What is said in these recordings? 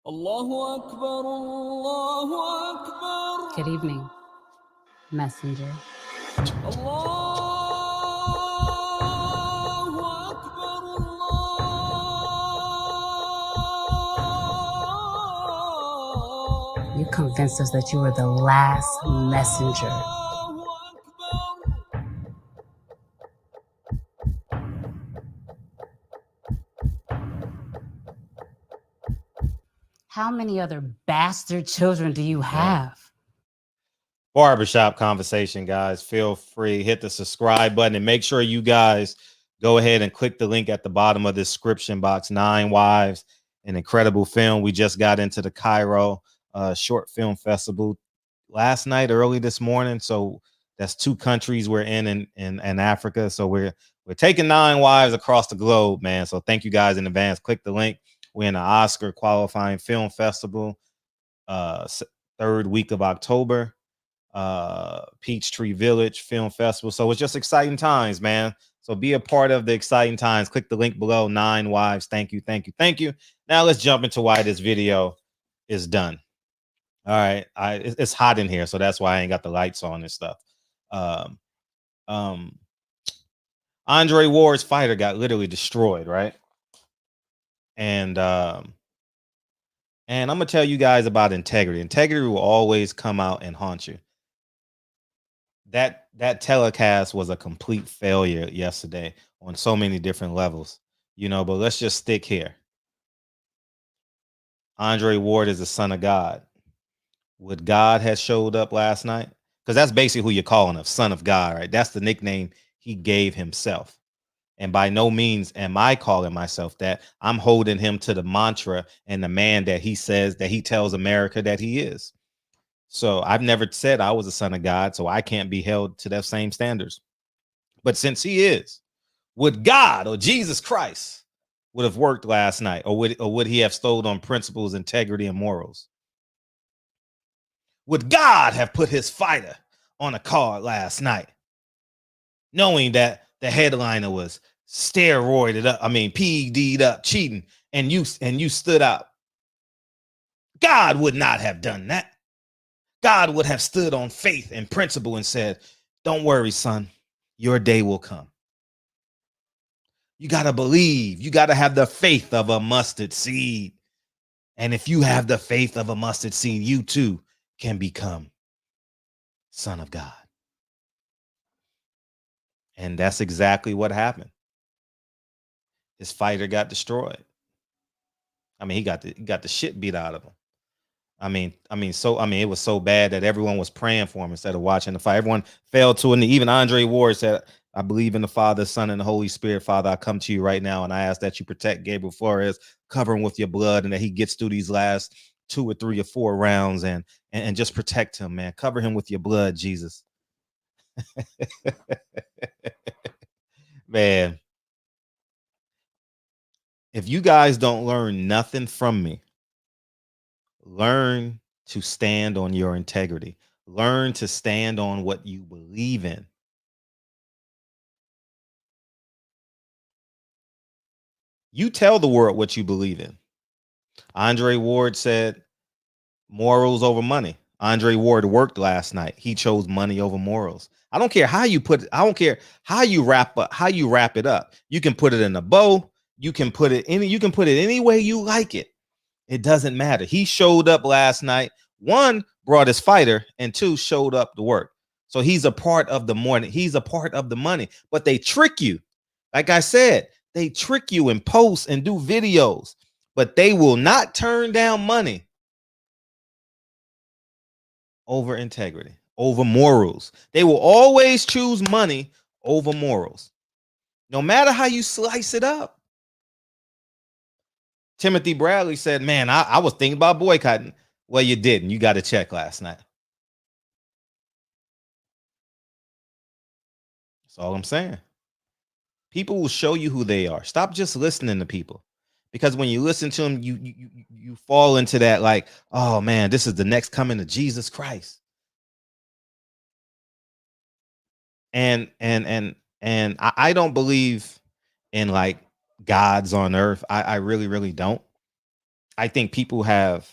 Allahu Akbar, Allahu Akbar. Good evening, messenger. Allahu Akbar, Allah. You convinced us that you were the last messenger. Allahu Akbar. How many other bastard children do you have? Barbershop conversation, guys. Feel free, hit the subscribe button, and make sure you guys go ahead and click the link at the bottom of the description box. 9 Wives, an incredible film. We just got into the Cairo short film festival last night, early this morning. So that's 2 countries we're in Africa. So we're taking 9 Wives across the globe, man. So thank you guys in advance. Click the link. We're in the Oscar qualifying film festival, 3rd week of October. Peachtree Village Film Festival. So it's just exciting times, man. So be a part of the exciting times. Click the link below. 9 Wives. Thank you, thank you, thank you. Now let's jump into why this video is done. All right, it's hot in here, so that's why I ain't got the lights on and stuff. Andre Ward's fighter got literally destroyed, right? And I'm gonna tell you guys about integrity. Integrity will always come out and haunt you. That telecast was a complete failure yesterday on so many different levels, but let's just stick here. Andre Ward is the son of God. Would God have showed up last night? Because that's basically who you're calling him, son of God, right? That's the nickname he gave himself. And by no means am I calling myself that. I'm holding him to the mantra and the man that he says, that he tells America that he is. So I've never said I was a son of God, so I can't be held to that same standards. But since he is, would God or Jesus Christ would have worked last night, or would he have stood on principles, integrity, and morals? Would God have put his fighter on a card last night, knowing that the headliner was steroided up, PED'd up, cheating, and you stood out? God would not have done that. God would have stood on faith and principle and said, don't worry, son, your day will come. You got to believe. You got to have the faith of a mustard seed. And if you have the faith of a mustard seed, you too can become son of God. And that's exactly what happened. His fighter got destroyed. He got the shit beat out of him. It was so bad that everyone was praying for him instead of watching the fight. Everyone fell to it. And even Andre Ward said, I believe in the Father, Son, and the Holy Spirit. Father, I come to you right now, and I ask that you protect Gabriel Flores, cover him with your blood, and that he gets through these last 2 or 3 or 4 rounds and just protect him, man. Cover him with your blood, Jesus. Man, if you guys don't learn nothing from me, learn to stand on your integrity. Learn to stand on what you believe in. You tell the world what you believe in. Andre Ward said morals over money. Andre Ward worked last night. He chose money over morals. I don't care how you put it. I don't care how you wrap it up. You can put it in a bow. You can put it any way you like it. It doesn't matter. He showed up last night. 1, brought his fighter, and 2, showed up to work. So he's a part of the morning. He's a part of the money. But they trick you. Like I said, they trick you and post and do videos, but they will not turn down money over integrity, over morals. They will always choose money over morals, no matter how you slice it up. Timothy Bradley said, man, I was thinking about boycotting. Well, you didn't. You got a check last night. That's all I'm saying. People will show you who they are. Stop just listening to people. Because when you listen to them, you fall into that like, oh man, this is the next coming of Jesus Christ. And I don't believe in like gods on earth. I really, really don't. I think people have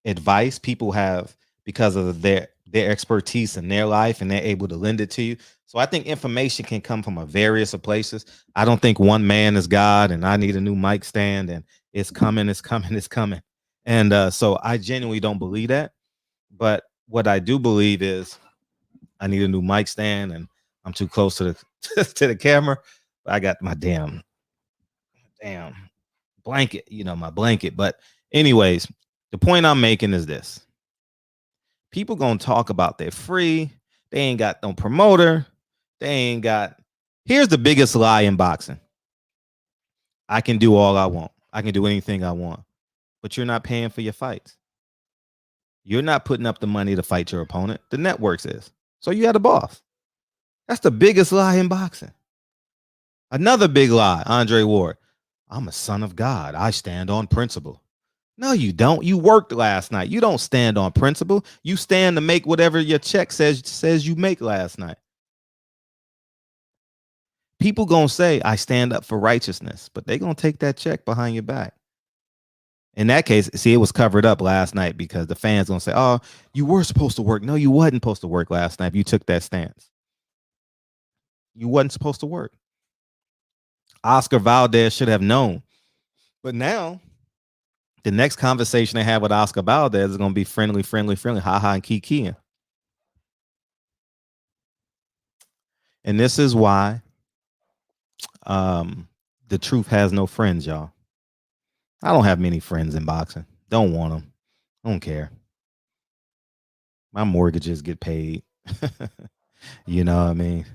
advice. People have, because of their expertise in their life, and they're able to lend it to you. So I think information can come from a various of places. I don't think one man is God, and I need a new mic stand, and it's coming, it's coming, it's coming. And so I genuinely don't believe that. But what I do believe is I need a new mic stand, and I'm too close to the to the camera. I got my damn blanket, my blanket. But anyways, the point I'm making is this: people gonna talk about they're free, they ain't got no promoter, they ain't got. Here's the biggest lie in boxing: I can do all I want, I can do anything I want, but you're not paying for your fights. You're not putting up the money to fight your opponent. The networks is. So you had a boss. That's the biggest lie in boxing. Another big lie, Andre Ward: I'm a son of God, I stand on principle. No, you don't. You worked last night. You don't stand on principle. You stand to make whatever your check says you make last night. People gonna say I stand up for righteousness, but they gonna take that check behind your back. In that case, see, it was covered up last night because the fans gonna say, "Oh, you were supposed to work." No, you wasn't supposed to work last night. If you took that stance, you wasn't supposed to work. Oscar Valdez should have known, but now the next conversation they have with Oscar Valdez is gonna be friendly, haha, and kiki. And this is why the truth has no friends, y'all. I don't have many friends in boxing. Don't want them. Don't care. My mortgages get paid. You know what I mean?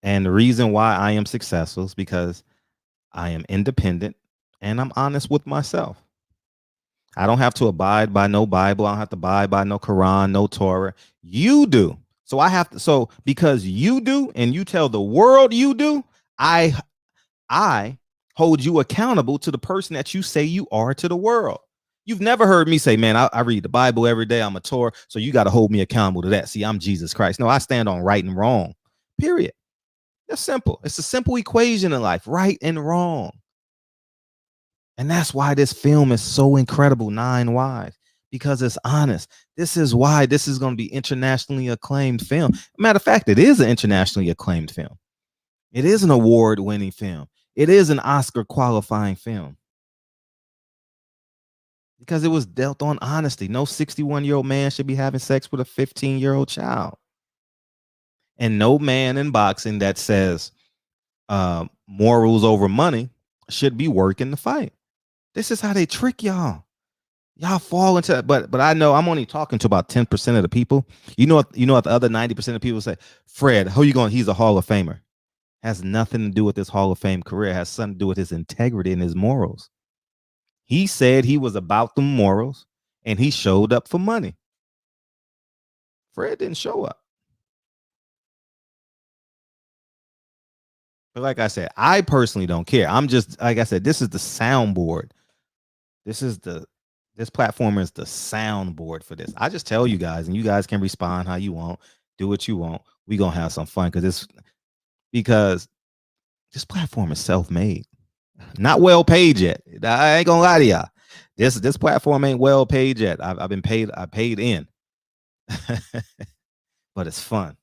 And the reason why I am successful is because I am independent and I'm honest with myself. I don't have to abide by no Bible. I don't have to abide by no Quran, no Torah. You do. So I have to. So because you do, and you tell the world you do, I hold you accountable to the person that you say you are to the world. You've never heard me say, man, I read the Bible every day. I'm a Torah. So you got to hold me accountable to that. See, I'm Jesus Christ. No, I stand on right and wrong. Period. That's simple. It's a simple equation in life, right and wrong. And that's why this film is so incredible, 9 Wives, because it's honest. This is why this is going to be internationally acclaimed film. Matter of fact, it is an internationally acclaimed film. It is an award-winning film. It is an Oscar qualifying film. Because it was dealt on honesty. No 61-year-old man should be having sex with a 15-year-old child. And no man in boxing that says morals over money should be working the fight. This is how they trick y'all. Y'all fall into it. But I know I'm only talking to about 10% of the people. You know what the other 90% of people say? Fred, who you going? He's a Hall of Famer. Has nothing to do with his Hall of Fame career. It has something to do with his integrity and his morals. He said he was about the morals, and he showed up for money. Fred didn't show up. But like I said, I personally don't care. I'm just, like I said, this is the soundboard. This platform is the soundboard for this. I just tell you guys, and you guys can respond how you want, do what you want. We gonna have some fun because this platform is self-made, not well paid yet. I ain't gonna lie to y'all. This platform ain't well paid yet. I've been paid. I paid in, but it's fun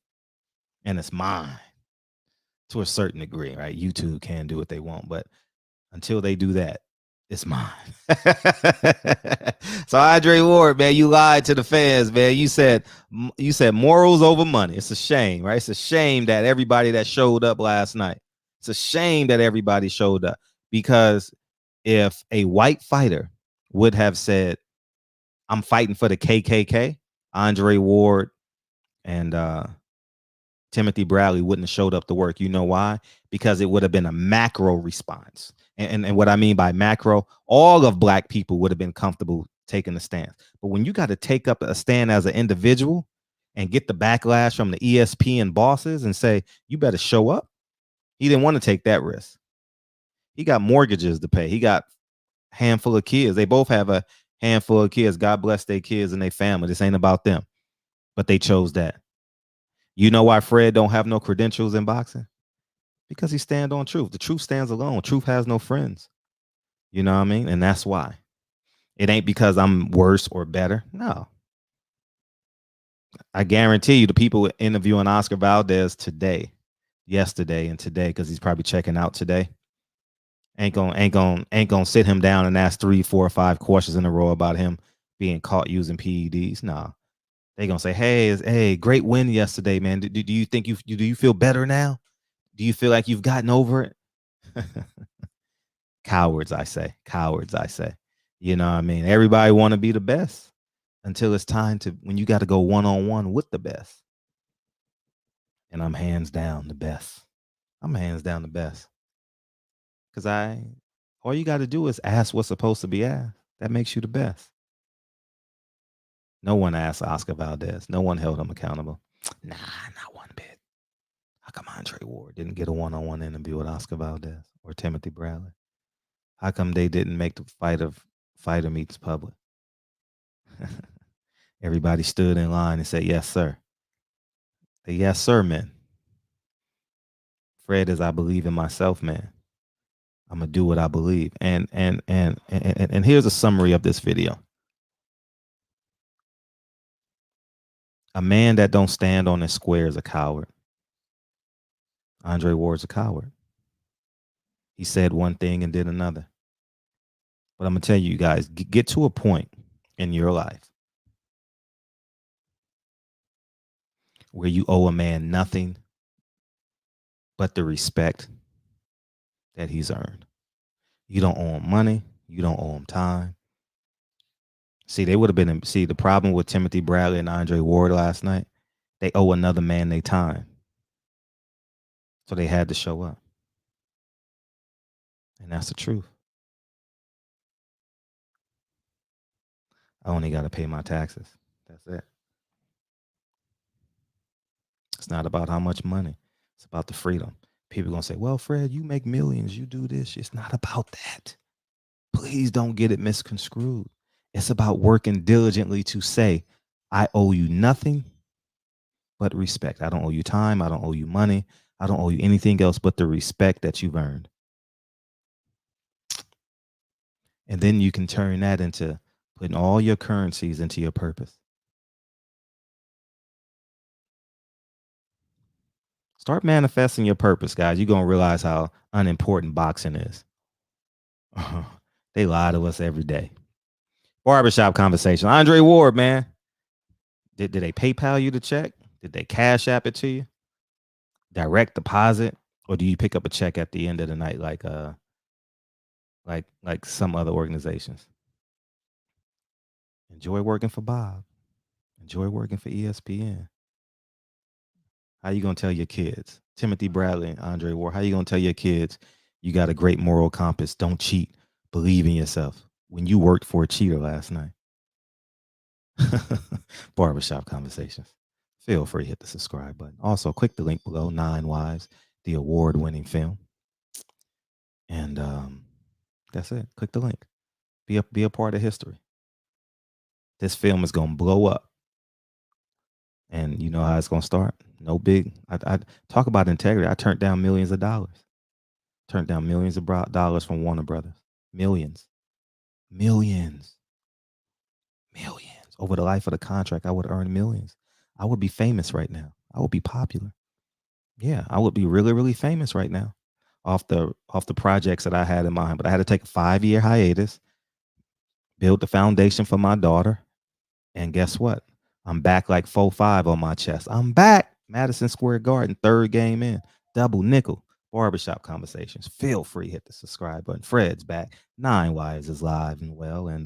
and it's mine to a certain degree, right? YouTube can do what they want, but until they do that, it's mine. So Andre Ward, man, you lied to the fans, man. You said morals over money. It's a shame, right? It's a shame that everybody that showed up last night. It's a shame that everybody showed up, because if a white fighter would have said, I'm fighting for the KKK, Andre Ward and Timothy Bradley wouldn't have showed up to work. You know why? Because it would have been a macro response. And what I mean by macro, all of black people would have been comfortable taking a stance. But when you got to take up a stand as an individual and get the backlash from the ESPN bosses and say, you better show up, he didn't want to take that risk. He got mortgages to pay. He got a handful of kids. They both have a handful of kids. God bless their kids and their family. This ain't about them. But they chose that. You know why Fred don't have no credentials in boxing? Because he stand on truth. The truth stands alone. Truth has no friends. You know what I mean? And that's why. It ain't because I'm worse or better. No. I guarantee you the people interviewing Oscar Valdez today, yesterday, and today, because he's probably checking out today, ain't gonna sit him down and ask 3, 4, or 5 questions in a row about him being caught using PEDs. No. They gonna say, hey, great win yesterday, man. Do you think do you feel better now? Do you feel like you've gotten over it? Cowards, I say. Cowards, I say. You know what I mean? Everybody want to be the best until it's time to when you got to go one-on-one with the best. And I'm hands down the best. I'm hands down the best. Because all you got to do is ask what's supposed to be asked. That makes you the best. No one asked Oscar Valdez. No one held him accountable. Nah, not one bit. How come Andre Ward didn't get a one-on-one interview with Oscar Valdez or Timothy Bradley? How come they didn't make the fighter meets public? Everybody stood in line and said, yes, sir. The yes, sir, man. Fred is I believe in myself, man. I'm gonna do what I believe. And here's a summary of this video. A man that don't stand on his square is a coward. Andre Ward's a coward. He said one thing and did another. But I'm gonna tell you guys, get to a point in your life where you owe a man nothing but the respect that he's earned. You don't owe him money. You don't owe him time. See, they would have been. See, the problem with Timothy Bradley and Andre Ward last night, they owe another man their time. So they had to show up. And that's the truth. I only got to pay my taxes. That's it. It's not about how much money. It's about the freedom. People are going to say, well, Fred, you make millions. You do this. It's not about that. Please don't get it misconstrued. It's about working diligently to say, I owe you nothing but respect. I don't owe you time. I don't owe you money. I don't owe you anything else but the respect that you've earned. And then you can turn that into putting all your currencies into your purpose. Start manifesting your purpose, guys. You're going to realize how unimportant boxing is. They lie to us every day. Barbershop conversation. Andre Ward, man. Did they PayPal you the check? Did they Cash App it to you? Direct deposit? Or do you pick up a check at the end of the night like some other organizations? Enjoy working for Bob. Enjoy working for ESPN. How you going to tell your kids? Timothy Bradley and Andre Ward, how you going to tell your kids you got a great moral compass? Don't cheat. Believe in yourself. When you worked for a cheater last night. Barbershop conversations. Feel free to hit the subscribe button. Also, click the link below, 9 Wives, the award-winning film. And that's it. Click the link. Be a part of history. This film is going to blow up. And you know how it's going to start? No big. I talk about integrity. I turned down millions of dollars. Turned down millions of dollars from Warner Brothers. Millions. Over the life of the contract, I would earn millions. I would be famous right now. I would be popular. Yeah, I would be really, really famous right now off the projects that I had in mind. But I had to take a 5-year hiatus, build the foundation for my daughter. And guess what? I'm back like 4-5 on my chest. I'm back. Madison Square Garden, 3rd game in. Double nickel. Barbershop conversations. Feel free to hit the subscribe button. Fred's back. 9 Wives is live and well. And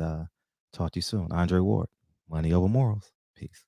talk to you soon. Andre Ward. Money over morals. Peace.